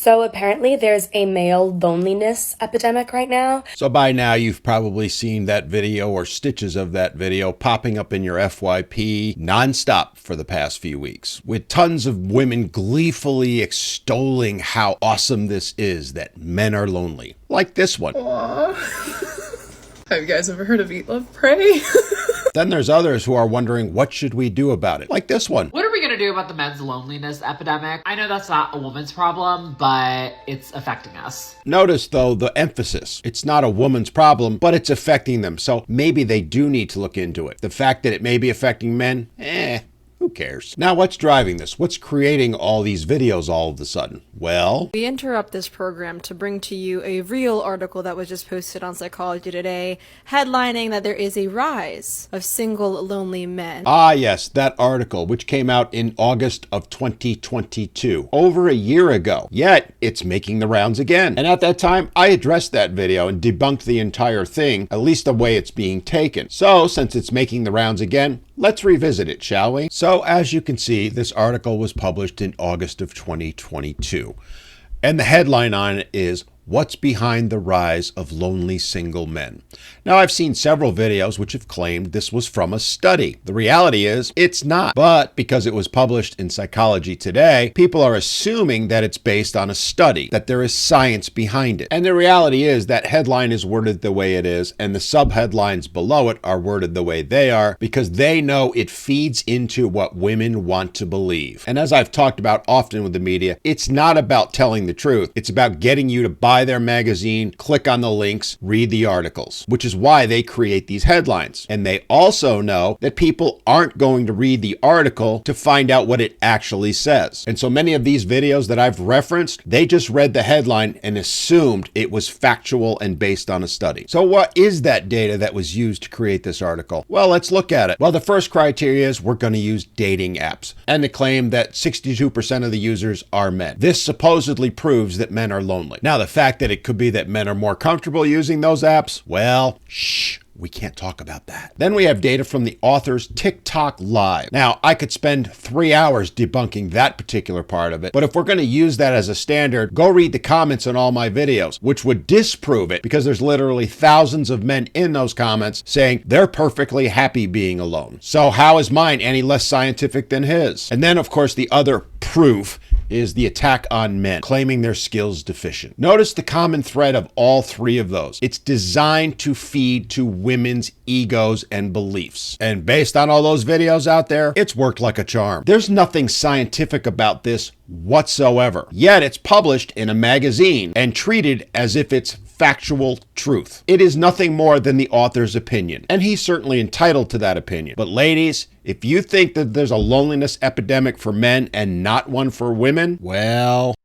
So apparently there's a male loneliness epidemic right now. So by now you've probably seen that video or stitches of that video popping up in your FYP nonstop for the past few weeks, with tons of women gleefully extolling how awesome this is that men are lonely. Like this one. Have you guys ever heard of Eat, Love, Pray? Then there's others who are wondering, what should we do about it? Like this one. What are we gonna do about the men's loneliness epidemic? I know that's not a woman's problem, but it's affecting us. Notice, though, the emphasis. It's not a woman's problem, but it's affecting them. So maybe they do need to look into it. The fact that it may be affecting men, who cares? Now, what's driving this? What's creating all these videos all of a sudden? Well, we interrupt this program to bring to you a real article that was just posted on Psychology Today, headlining that there is a rise of single, lonely men. Ah, yes, that article, which came out in August of 2022, over a year ago. Yet, it's making the rounds again. And at that time, I addressed that video and debunked the entire thing, at least the way it's being taken. So, since it's making the rounds again, let's revisit it, shall we? So, as you can see, this article was published in August of 2022. And the headline on it is, "What's Behind the Rise of Lonely Single Men?" Now, I've seen several videos which have claimed this was from a study. The reality is, it's not. But because it was published in Psychology Today, people are assuming that it's based on a study, that there is science behind it. And the reality is that headline is worded the way it is, and the subheadlines below it are worded the way they are, because they know it feeds into what women want to believe. And as I've talked about often with the media, it's not about telling the truth. It's about getting you to buy their magazine, click on the links, read the articles, which is why they create these headlines. And they also know that people aren't going to read the article to find out what it actually says. And so many of these videos that I've referenced, they just read the headline and assumed it was factual and based on a study. So what is that data that was used to create this article? Well, let's look at it. Well, the first criteria is we're going to use dating apps, and they claim that 62% of the users are men. This supposedly proves that men are lonely. Now, the fact that it could be that men are more comfortable using those apps, well, we can't talk about that. Then we have data from the author's TikTok Live. Now, I could spend 3 hours debunking that particular part of it, but if we're going to use that as a standard, go read the comments on all my videos, which would disprove it, because there's literally thousands of men in those comments saying they're perfectly happy being alone. So how is mine any less scientific than his? And then, of course, the other proof is the attack on men, claiming their skills deficient. Notice the common thread of all three of those. It's designed to feed to women's egos and beliefs. And based on all those videos out there, it's worked like a charm. There's nothing scientific about this whatsoever. Yet it's published in a magazine and treated as if it's factual truth. It is nothing more than the author's opinion, and he's certainly entitled to that opinion. But ladies, if you think that there's a loneliness epidemic for men and not one for women, well...